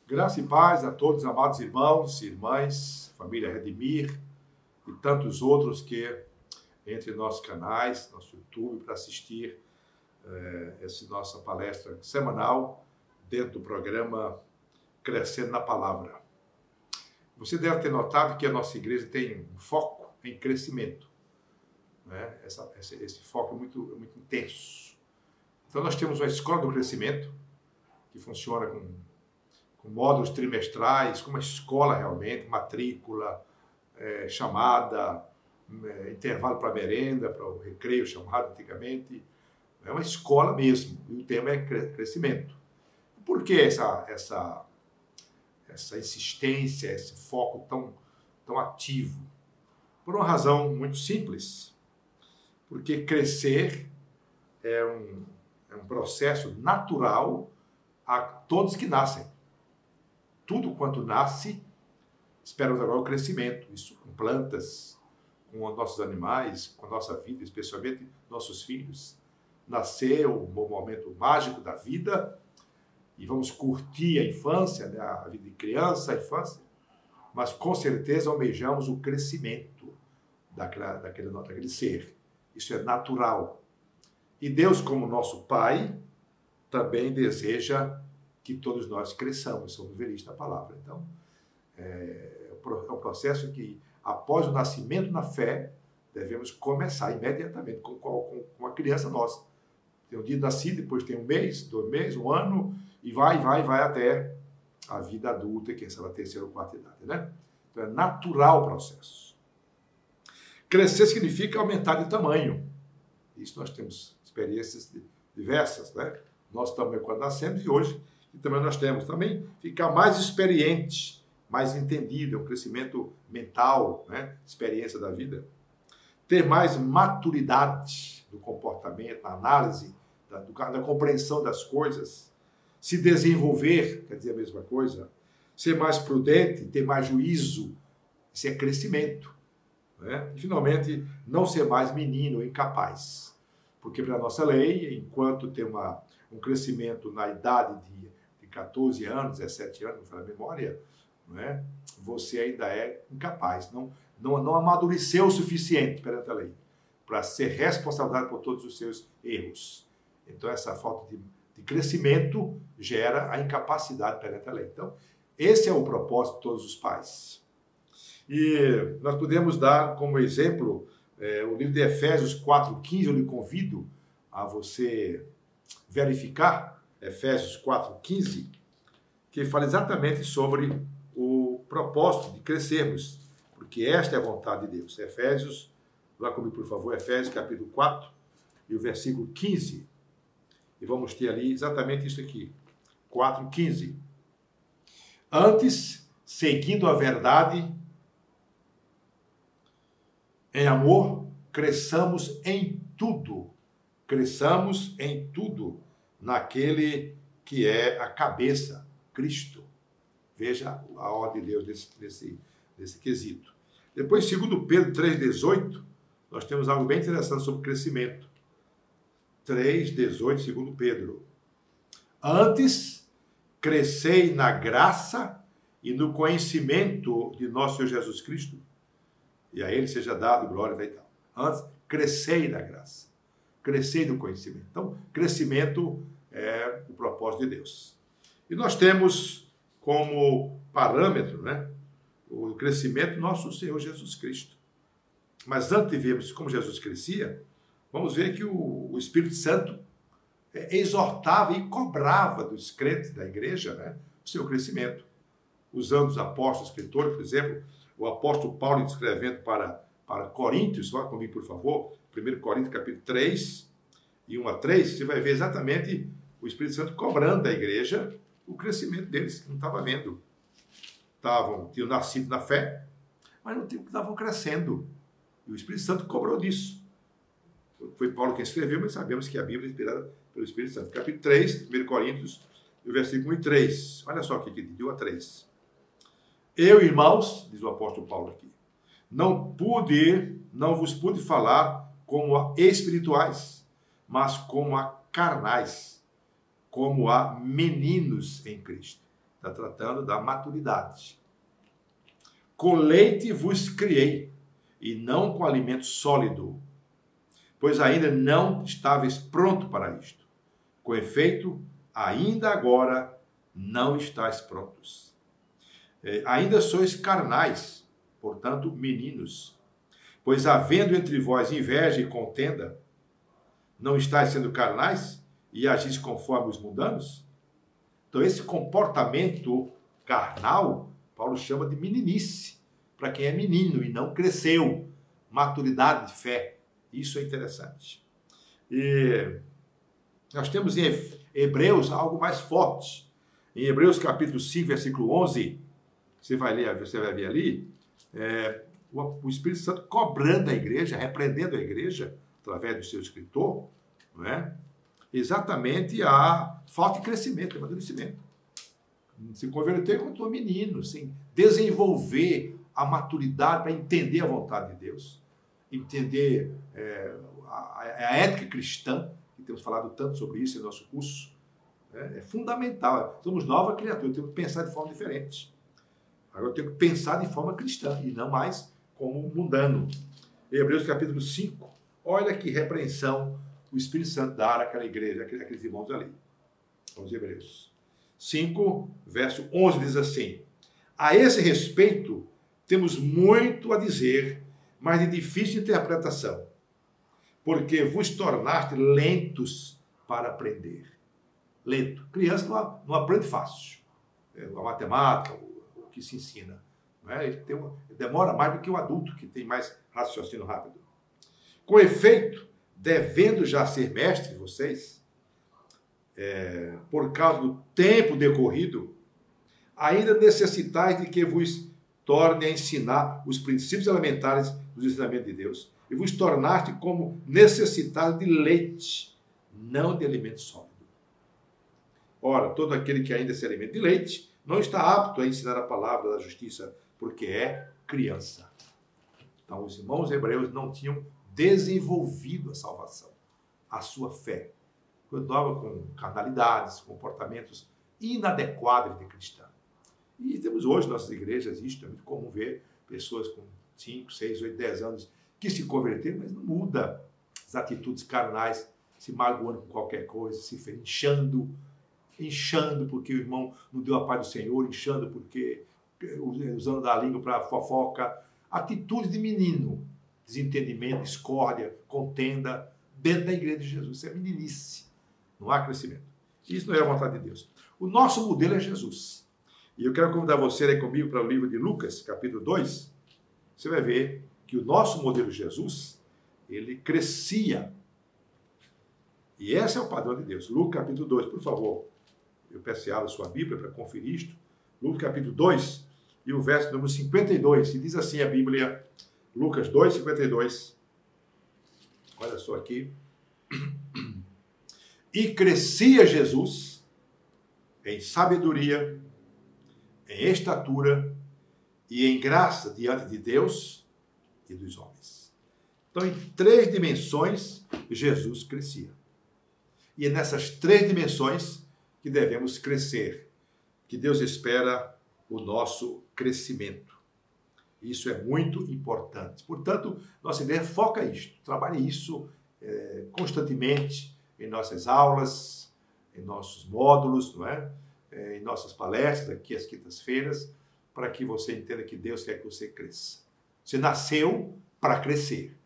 Graça e paz a todos, amados irmãos e irmãs, família Redimir e tantos outros que entre em nossos canais, nosso YouTube, para assistir essa nossa palestra semanal dentro do programa Crescendo na Palavra. Você deve ter notado que a nossa igreja tem um foco em crescimento. Né? Esse foco é muito intenso. Então nós temos uma escola do crescimento que funciona com módulos trimestrais, com uma escola realmente, matrícula, chamada, intervalo para merenda, para o recreio chamado antigamente. É uma escola mesmo, e o tema é crescimento. Por que essa insistência, esse foco tão ativo? Por uma razão muito simples. Porque crescer é um processo natural a todos que nascem. Tudo quanto nasce, esperamos agora o crescimento. Isso com plantas, com nossos animais, com a nossa vida, especialmente nossos filhos. Nascer o momento mágico da vida e vamos curtir a infância, né? A vida de criança, a infância, mas com certeza almejamos o crescimento daquele ser. Isso é natural. E Deus, como nosso Pai, também deseja que todos nós cresçamos, somos verídicos da palavra. Então, é um processo que, após o nascimento na fé, devemos começar imediatamente com a criança nossa. Tem um dia nascido, depois tem um mês, 2 meses, 1 ano, e vai até a vida adulta, que é a terceira ou quarta idade, né? Então, é natural o processo. Crescer significa aumentar de tamanho. Isso nós temos experiências diversas, né? Nosso tamanho quando nascemos e hoje que também nós temos. Também ficar mais experiente, mais entendido, é um crescimento mental, né? Experiência da vida. Ter mais maturidade do comportamento, na análise, da compreensão das coisas. Se desenvolver, quer dizer a mesma coisa. Ser mais prudente, ter mais juízo, isso é crescimento. Né? E, finalmente, não ser mais menino ou incapaz. Porque, pela nossa lei, enquanto tem um crescimento na idade de 14 anos, 17 anos, na memória, né? Você ainda é incapaz, não amadureceu o suficiente perante a lei para ser responsável por todos os seus erros. Então, essa falta de crescimento gera a incapacidade perante a lei. Então, esse é o propósito de todos os pais. E nós podemos dar como exemplo o livro de Efésios 4,15, eu lhe convido a você verificar, Efésios 4,15, que fala exatamente sobre o propósito de crescermos, porque esta é a vontade de Deus. Efésios, vá comigo por favor, Efésios capítulo 4 e o versículo 15, e vamos ter ali exatamente isso aqui, 4,15. Antes, seguindo a verdade, em amor, cresçamos em tudo naquele que é a cabeça, Cristo. Veja a ordem de Deus desse quesito. Depois, segundo Pedro 3,18, nós temos algo bem interessante sobre crescimento. 3,18, segundo Pedro. Antes, crescei na graça e no conhecimento de nosso Senhor Jesus Cristo, e a Ele seja dado glória e tal. Antes, crescei na graça. Crescei no conhecimento. Então, crescimento é o propósito de Deus. E nós temos como parâmetro, né, o crescimento nosso Senhor Jesus Cristo. Mas antes de vermos como Jesus crescia, vamos ver que o Espírito Santo exortava e cobrava dos crentes da igreja, né, o seu crescimento. Usando os apóstolos, escritores, por exemplo, o apóstolo Paulo escrevendo para Coríntios, vá comigo, por favor, 1 Coríntios, capítulo 3, e 1-3, você vai ver exatamente o Espírito Santo cobrando da igreja o crescimento deles, que não estava vendo. Tinham nascido na fé, mas não estavam crescendo. E o Espírito Santo cobrou disso. Foi Paulo quem escreveu, mas sabemos que a Bíblia é inspirada pelo Espírito Santo. Capítulo 3, 1 Coríntios, o versículo 1 e 3. Olha só o que de 1 a 3. Eu, irmãos, diz o apóstolo Paulo aqui, não vos pude falar como a espirituais, mas como a carnais, como a meninos em Cristo. Está tratando da maturidade. Com leite vos criei, e não com alimento sólido, pois ainda não estáveis pronto para isto. Com efeito, ainda agora não estáis prontos. Ainda sois carnais, portanto, meninos. Pois havendo entre vós inveja e contenda, não estáis sendo carnais e agis conforme os mundanos? Então, esse comportamento carnal, Paulo chama de meninice, para quem é menino e não cresceu. Maturidade de fé. Isso é interessante. E nós temos em Hebreus algo mais forte. Em Hebreus capítulo 5, versículo 11, você vai ver ali, o Espírito Santo cobrando a igreja, repreendendo a igreja, através do seu escritor, não é? Exatamente a falta de crescimento, amadurecimento. Se converter quando um menino, sem desenvolver a maturidade para entender a vontade de Deus, entender a ética cristã, que temos falado tanto sobre isso em nosso curso, é fundamental. Somos nova criatura, temos que pensar de forma diferente. Agora eu tenho que pensar de forma cristã e não mais como mundano. Hebreus capítulo 5, olha que repreensão o Espírito Santo dá àquela igreja, aqueles irmãos ali. Vamos Hebreus 5, verso 11 diz assim: a esse respeito temos muito a dizer, mas de difícil interpretação, porque vos tornaste lentos para aprender. Lento. Criança não aprende fácil. A matemática, o que se ensina. Não é? Ele demora mais do que o adulto, que tem mais raciocínio rápido. Com efeito, devendo já ser mestres vocês, por causa do tempo decorrido, ainda necessitais de que vos torne a ensinar os princípios elementares dos ensinamentos de Deus, e vos tornaste como necessitados de leite, não de alimento sólido. Ora, todo aquele que ainda se alimenta de leite não está apto a ensinar a palavra da justiça, porque é criança. Então, os irmãos hebreus não tinham desenvolvido a salvação, a sua fé. Continuava com carnalidades, comportamentos inadequados de cristã. E temos hoje, nossas igrejas, isto é muito comum ver pessoas com 5, 6, 8, 10 anos que se converteram, mas não muda as atitudes carnais, se magoando com qualquer coisa, se inchando porque o irmão não deu a paz do Senhor, inchando porque usando da língua para fofoca. Atitudes de menino, desentendimento, discórdia, contenda, dentro da igreja de Jesus. Isso é meninice, não há crescimento. Isso não é a vontade de Deus. O nosso modelo é Jesus. E eu quero convidar você a ir comigo para o livro de Lucas, capítulo 2. Você vai ver que o nosso modelo Jesus, ele crescia. E esse é o padrão de Deus. Lucas, capítulo 2, por favor. Eu peço que abra sua Bíblia para conferir isto. Lucas, capítulo 2, e o verso número 52. E diz assim a Bíblia, Lucas 2, 52. Olha só aqui. E crescia Jesus em sabedoria, em estatura e em graça diante de Deus e dos homens. Então, em 3 dimensões, Jesus crescia. E é nessas 3 dimensões que devemos crescer, que Deus espera o nosso crescimento. Isso é muito importante. Portanto, nossa ideia foca isto, trabalhe isso constantemente em nossas aulas, em nossos módulos, não é? Em nossas palestras, aqui às quintas-feiras, para que você entenda que Deus quer que você cresça. Você nasceu para crescer.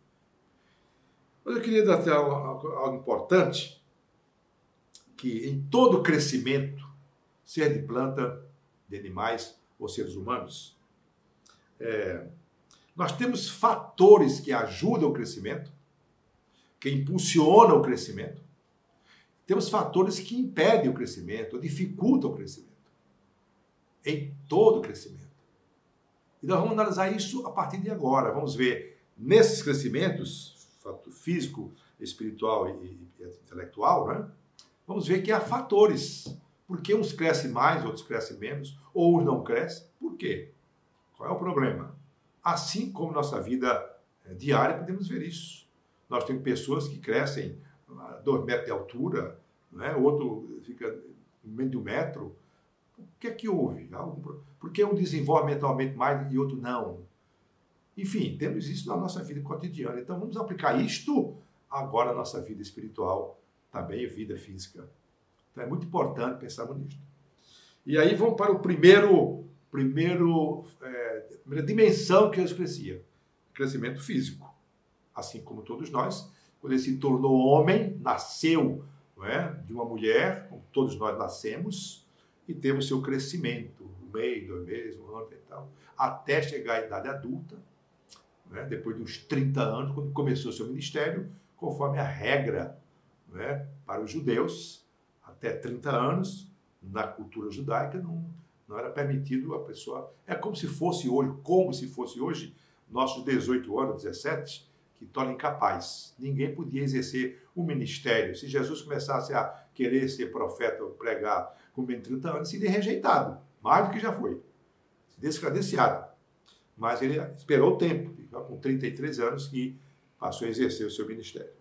Mas eu queria dar até algo importante, que em todo crescimento, seja de planta, de animais ou seres humanos, nós temos fatores que ajudam o crescimento, que impulsionam o crescimento. Temos fatores que impedem o crescimento, ou dificultam o crescimento. Em todo o crescimento. E nós vamos analisar isso a partir de agora. Vamos ver nesses crescimentos, físico, espiritual e intelectual, né? Vamos ver que há fatores. Por que uns crescem mais, outros crescem menos, ou uns não crescem? Por quê? Qual é o problema? Assim como nossa vida diária, podemos ver isso. Nós temos pessoas que crescem a 2 metros de altura, né? O outro fica em meio de 1 metro. O que é que houve? Por que um desenvolve mentalmente mais e outro não? Enfim, temos isso na nossa vida cotidiana. Então, vamos aplicar isto agora na nossa vida espiritual, também vida física. Então, é muito importante pensarmos nisso. E aí vamos para o primeira dimensão que Jesus crescia, crescimento físico. Assim como todos nós, quando ele se tornou homem, nasceu, não é, de uma mulher, como todos nós nascemos, e temos seu crescimento, 1 mês, 2 meses, 1 ano e tal, até chegar à idade adulta, né, depois de uns 30 anos, quando começou seu ministério, conforme a regra, né, para os judeus, até 30 anos, na cultura judaica, não era permitido a pessoa... É como se fosse hoje, nossos 18 anos, 17, que torna incapaz. Ninguém podia exercer o ministério. Se Jesus começasse a querer ser profeta ou pregar com menos de 30 anos, seria rejeitado, mais do que já foi, descredenciado. Mas ele esperou o tempo, com 33 anos, que passou a exercer o seu ministério.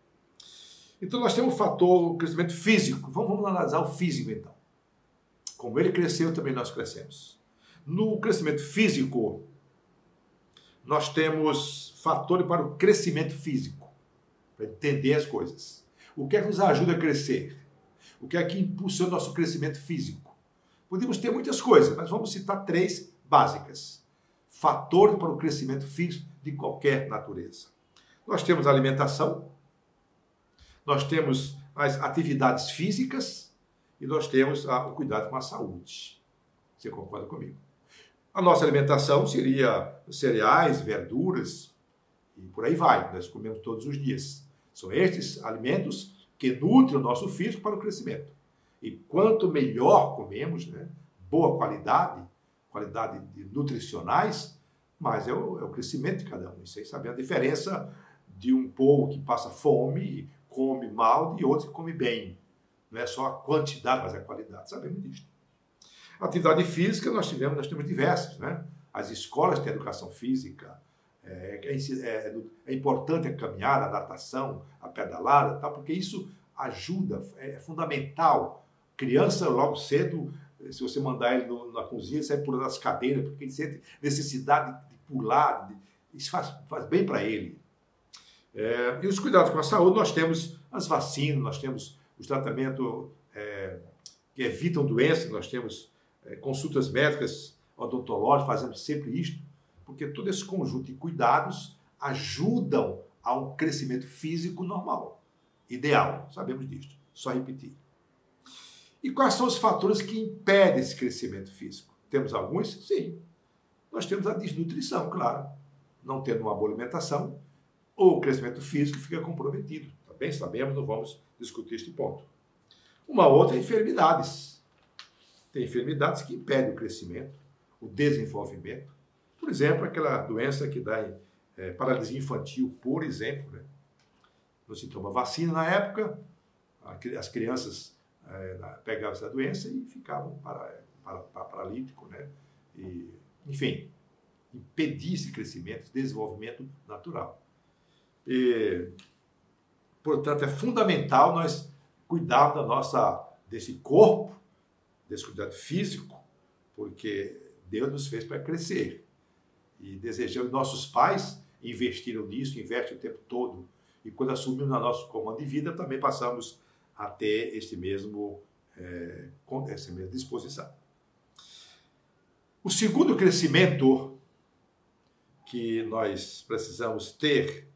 Então, nós temos o fator crescimento físico. Vamos analisar o físico, então. Como ele cresceu, também nós crescemos. No crescimento físico, nós temos fatores para o crescimento físico, para entender as coisas. O que é que nos ajuda a crescer? O que é que impulsiona o nosso crescimento físico? Podemos ter muitas coisas, mas vamos citar 3 básicas. Fatores para o crescimento físico de qualquer natureza. Nós temos a alimentação, nós temos as atividades físicas e nós temos o cuidado com a saúde. Você concorda comigo? A nossa alimentação seria cereais, verduras e por aí vai. Nós comemos todos os dias. São estes alimentos que nutrem o nosso físico para o crescimento. E quanto melhor comemos, né, boa qualidade de nutricionais, mais é o crescimento de cada um. Vocês sabem a diferença de um povo que passa fome e come mal e outro que come bem. Não é só a quantidade, mas a qualidade. Sabemos disso. Atividade física nós temos diversas, né? As escolas têm educação física, é importante a caminhada, a natação, a pedalada, tá? Porque isso ajuda, é fundamental. Criança, logo cedo, se você mandar ele na cozinha, sai pulando as cadeiras, porque ele sente necessidade de pular, isso faz bem para ele. E os cuidados com a saúde, nós temos as vacinas, nós temos os tratamentos que evitam doenças, nós temos consultas médicas, odontológicas, fazemos sempre isto, porque todo esse conjunto de cuidados ajudam a um crescimento físico normal, ideal, sabemos disso, só repetir. E quais são os fatores que impedem esse crescimento físico? Temos alguns? Sim. Nós temos a desnutrição, claro. Não tendo uma boa alimentação, o crescimento físico fica comprometido. Também sabemos, não vamos discutir este ponto. Uma outra é enfermidades. Tem enfermidades que impedem o crescimento, o desenvolvimento. Por exemplo, aquela doença que dá paralisia infantil, por exemplo. Né? Não se toma vacina na época, as crianças pegavam essa doença e ficavam paralíticos, né? E, enfim, impedir esse crescimento, esse desenvolvimento natural. Portanto, é fundamental nós cuidarmos desse corpo, desse cuidado físico, porque Deus nos fez para crescer. E desejamos, nossos pais investiram nisso, investem o tempo todo. E quando assumimos no nosso comando de vida, também passamos a ter essa mesma disposição. O segundo crescimento que nós precisamos ter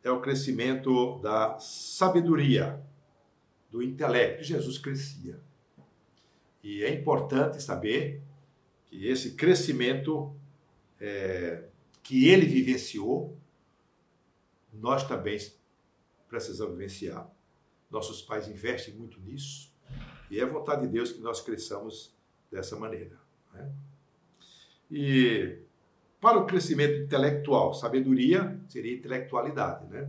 é o crescimento da sabedoria, do intelecto. Jesus crescia. E é importante saber que esse crescimento que ele vivenciou, nós também precisamos vivenciar. Nossos pais investem muito nisso e é vontade de Deus que nós cresçamos dessa maneira. Né? E para o crescimento intelectual, sabedoria seria intelectualidade, né?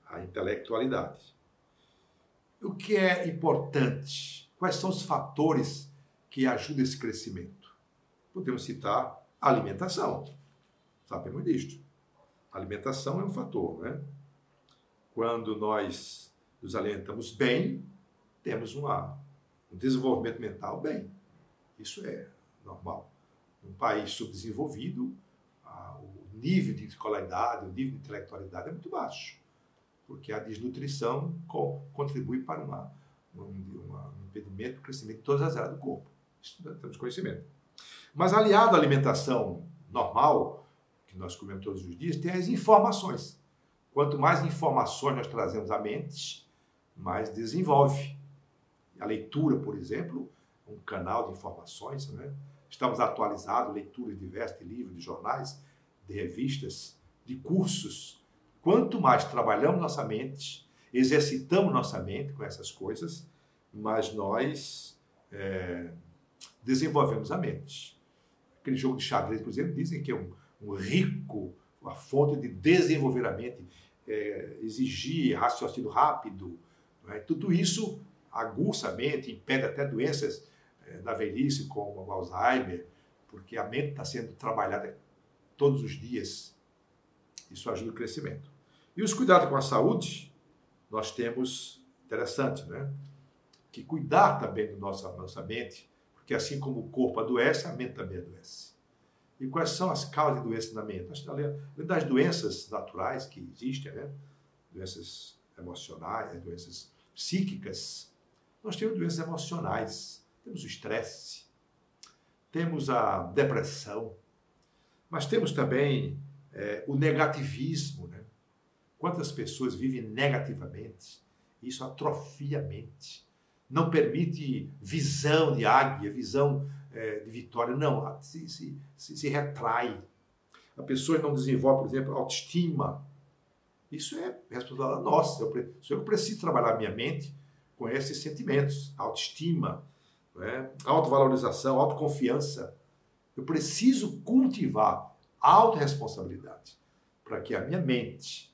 A intelectualidade. O que é importante? Quais são os fatores que ajudam esse crescimento? Podemos citar a alimentação. Sabemos disso. A alimentação é um fator, né? Quando nós nos alimentamos bem, temos um desenvolvimento mental bem. Isso é normal. Num país subdesenvolvido, o nível de escolaridade, o nível de intelectualidade é muito baixo, porque a desnutrição contribui para um impedimento do crescimento de todas as áreas do corpo. Isso nós temos conhecimento. Mas aliado à alimentação normal, que nós comemos todos os dias, tem as informações. Quanto mais informações nós trazemos à mente, mais desenvolve. A leitura, por exemplo, um canal de informações, né? Estamos atualizados, leituras diversas de livros, de jornais, de revistas, de cursos. Quanto mais trabalhamos nossa mente, exercitamos nossa mente com essas coisas, mais nós desenvolvemos a mente. Aquele jogo de xadrez, por exemplo, dizem que é uma fonte de desenvolver a mente, exigir raciocínio rápido. Não é? Tudo isso aguça a mente, impede até doenças da velhice, como o Alzheimer, porque a mente está sendo trabalhada todos os dias. Isso ajuda o crescimento. E os cuidados com a saúde, nós temos, interessante, né? Que cuidar também da nossa mente, porque assim como o corpo adoece, a mente também adoece. E quais são as causas de doença na mente? Além das doenças naturais que existem, né? Doenças emocionais, doenças psíquicas, nós temos doenças emocionais. Temos o estresse, temos a depressão, mas temos também o negativismo, né? Quantas pessoas vivem negativamente? Isso atrofia a mente. Não permite visão de águia, visão de vitória. Não, se retrai. A pessoa não desenvolve, por exemplo, autoestima. Isso é responsabilidade nossa. Eu preciso trabalhar a minha mente com esses sentimentos. Autoestima, autovalorização, autoconfiança. Eu preciso cultivar a autorresponsabilidade para que a minha mente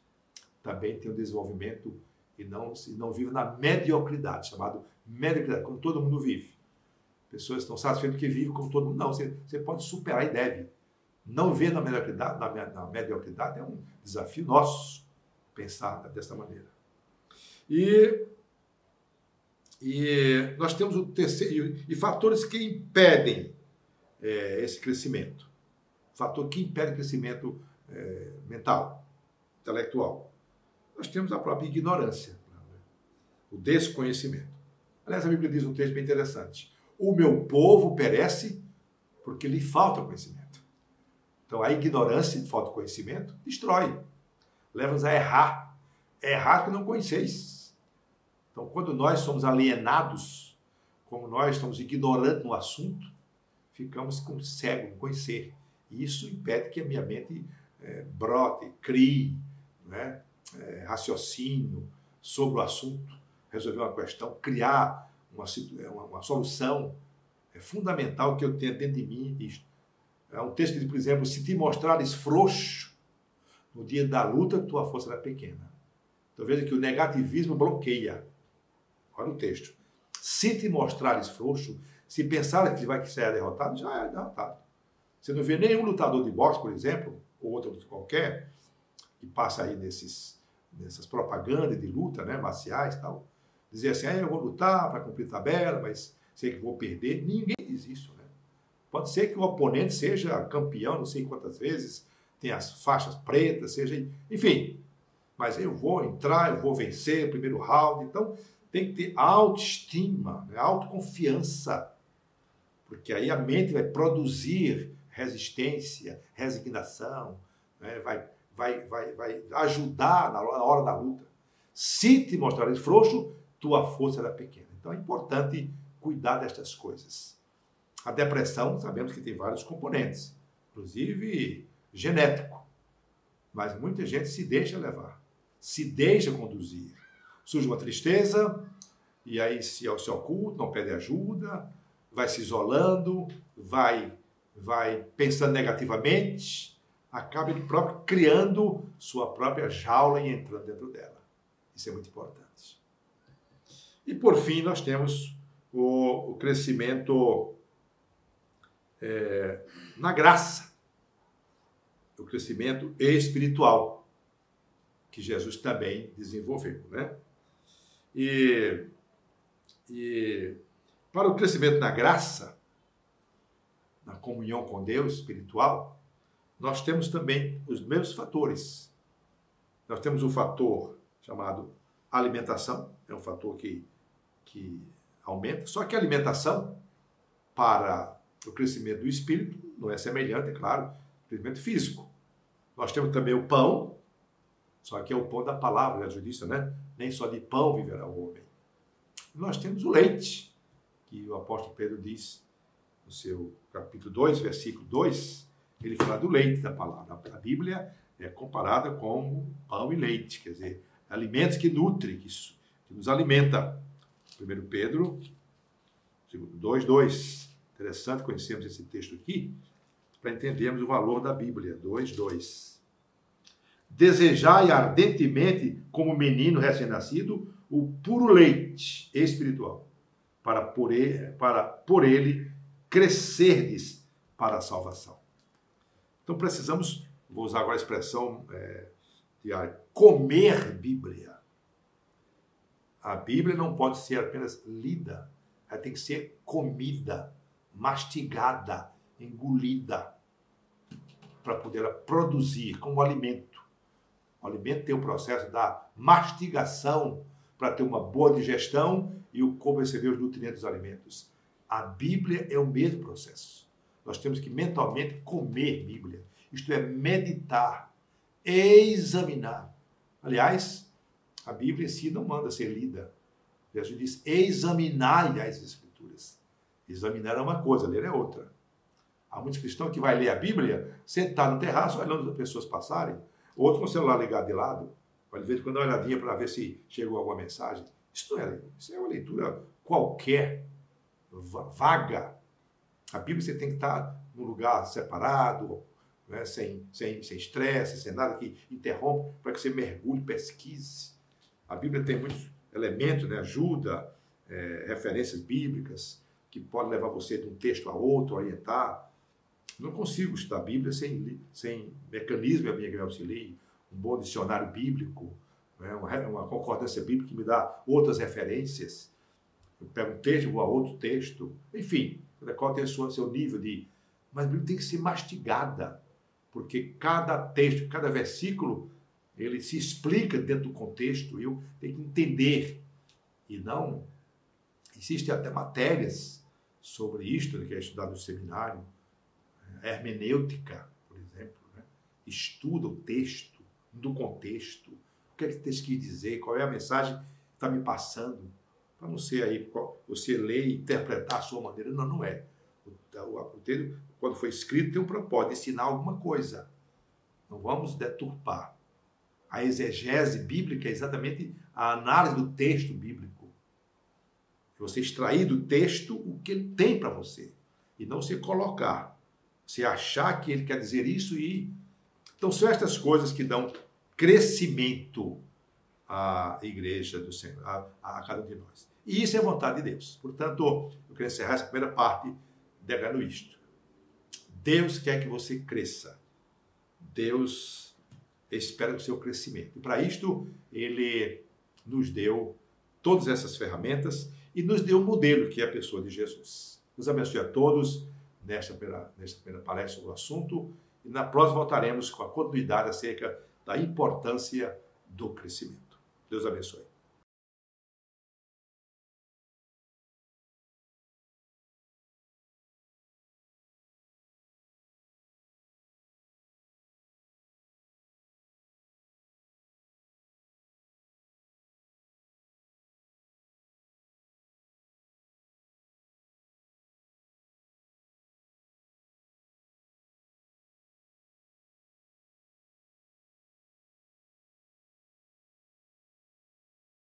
também tenha um desenvolvimento e não viva na mediocridade, chamado mediocridade, como todo mundo vive. Pessoas estão satisfeitas porque vivem como todo mundo. Não, você pode superar e deve. Não ver na mediocridade é um desafio nosso pensar dessa maneira. E nós temos o terceiro, e fatores que impedem esse crescimento. Fator que impede o crescimento mental, intelectual. Nós temos a própria ignorância, o desconhecimento. Aliás, a Bíblia diz um texto bem interessante. O meu povo perece porque lhe falta conhecimento. Então, a ignorância, falta de conhecimento, destrói. Leva-nos a errar. Errar que não conheceis. Então, quando nós somos alienados, como nós estamos ignorantes no assunto, ficamos com cego, com conhecer. E isso impede que a minha mente brote, crie, né? Raciocínio sobre o assunto, resolver uma questão, criar uma solução. É fundamental que eu tenha dentro de mim isto. É um texto que diz, por exemplo, se te mostrares frouxo, no dia da luta, tua força era pequena. Então veja que o negativismo bloqueia. Olha o texto. Se te mostrares frouxo, se pensar que vai ser derrotado, já é derrotado. Você não vê nenhum lutador de boxe, por exemplo, ou outro qualquer, que passa aí nessas propagandas de luta, né, marciais e tal, dizer assim, eu vou lutar para cumprir tabela, mas sei que vou perder. Ninguém diz isso, né? Pode ser que o oponente seja campeão, não sei quantas vezes, tenha as faixas pretas, seja... Enfim, mas eu vou entrar, eu vou vencer o primeiro round. Então, tem que ter autoestima, né? Autoconfiança, porque aí a mente vai produzir resistência, resignação, né? vai ajudar na hora da luta. Se te mostrares frouxo, tua força era pequena. Então é importante cuidar destas coisas. A depressão, sabemos que tem vários componentes, inclusive genético, mas muita gente se deixa levar, se deixa conduzir. Surge uma tristeza, e aí se oculta, não pede ajuda, vai se isolando, vai pensando negativamente, acaba ele próprio criando sua própria jaula e entrando dentro dela. Isso é muito importante. E por fim nós temos o crescimento na graça, o crescimento espiritual, que Jesus também desenvolveu, né? E para o crescimento na graça, comunhão com Deus espiritual, nós temos também os mesmos fatores. Nós temos um fator chamado alimentação, é um fator que aumenta, só que a alimentação para o crescimento do espírito não é semelhante, é claro, ao crescimento físico. Nós temos também o pão, só que é o pão da palavra, a justiça, né? Nem só de pão viverá o homem. Nós temos o leite, que o apóstolo Pedro diz no seu capítulo 2, versículo 2, ele fala do leite da palavra. A Bíblia é comparada com pão e leite, quer dizer, alimentos que nutrem, que nos alimenta. 1 Pedro 2, 2. Interessante conhecermos esse texto aqui, para entendermos o valor da Bíblia. 2, 2. Desejai ardentemente, como menino recém-nascido, o puro leite espiritual, para por ele crescerdes para a salvação. Então precisamos, vou usar agora a expressão diária, comer Bíblia. A Bíblia não pode ser apenas lida, ela tem que ser comida, mastigada, engolida, para poder produzir como alimento. O alimento tem o processo da mastigação para ter uma boa digestão e o corpo receber os nutrientes dos alimentos. A Bíblia é o mesmo processo. Nós temos que mentalmente comer Bíblia, isto é, meditar, examinar. Aliás, a Bíblia em si não manda ser lida. Jesus diz, examinai as Escrituras. Examinar é uma coisa, ler é outra. Há muitos cristãos que vai ler a Bíblia, sentado no terraço, olhando as pessoas passarem, outros com o celular ligado de lado, vai de vez em quando dar uma olhadinha para ver se chegou alguma mensagem. Isso não é leitura, isso é uma leitura qualquer, vaga. A Bíblia você tem que estar num lugar separado, né, sem estresse, sem nada que interrompa, para que você mergulhe, pesquise. A Bíblia tem muitos elementos, né, ajuda, referências bíblicas, que podem levar você de um texto a outro, orientar. Não consigo estudar a Bíblia sem mecanismo que me auxilie, um bom dicionário bíblico, né, uma concordância bíblica que me dá outras referências. Eu pego um texto, vou a outro texto, enfim, cada qual tem o seu nível de... Mas a Bíblia tem que ser mastigada, porque cada texto, cada versículo, ele se explica dentro do contexto, e eu tenho que entender. E não... Existem até matérias sobre isto, que é estudado no seminário, hermenêutica, por exemplo, né? Estuda o texto, do contexto, o que é que o texto quis dizer, qual é a mensagem que está me passando, para não ser aí, você ler e interpretar a sua maneira. Não, não é. O texto, quando foi escrito, tem um propósito, ensinar alguma coisa. Não vamos deturpar. A exegese bíblica é exatamente a análise do texto bíblico. Você extrair do texto o que ele tem para você. E não se colocar. Você achar que ele quer dizer isso e... Então, são estas coisas que dão crescimento à igreja do Senhor, a cada um de nós. E isso é vontade de Deus. Portanto, eu quero encerrar essa primeira parte dizendo isto. Deus quer que você cresça. Deus espera o seu crescimento. E para isto, Ele nos deu todas essas ferramentas e nos deu um modelo, que é a pessoa de Jesus. Deus abençoe a todos nesta primeira palestra sobre o assunto. E na próxima voltaremos com a continuidade acerca da importância do crescimento. Deus abençoe.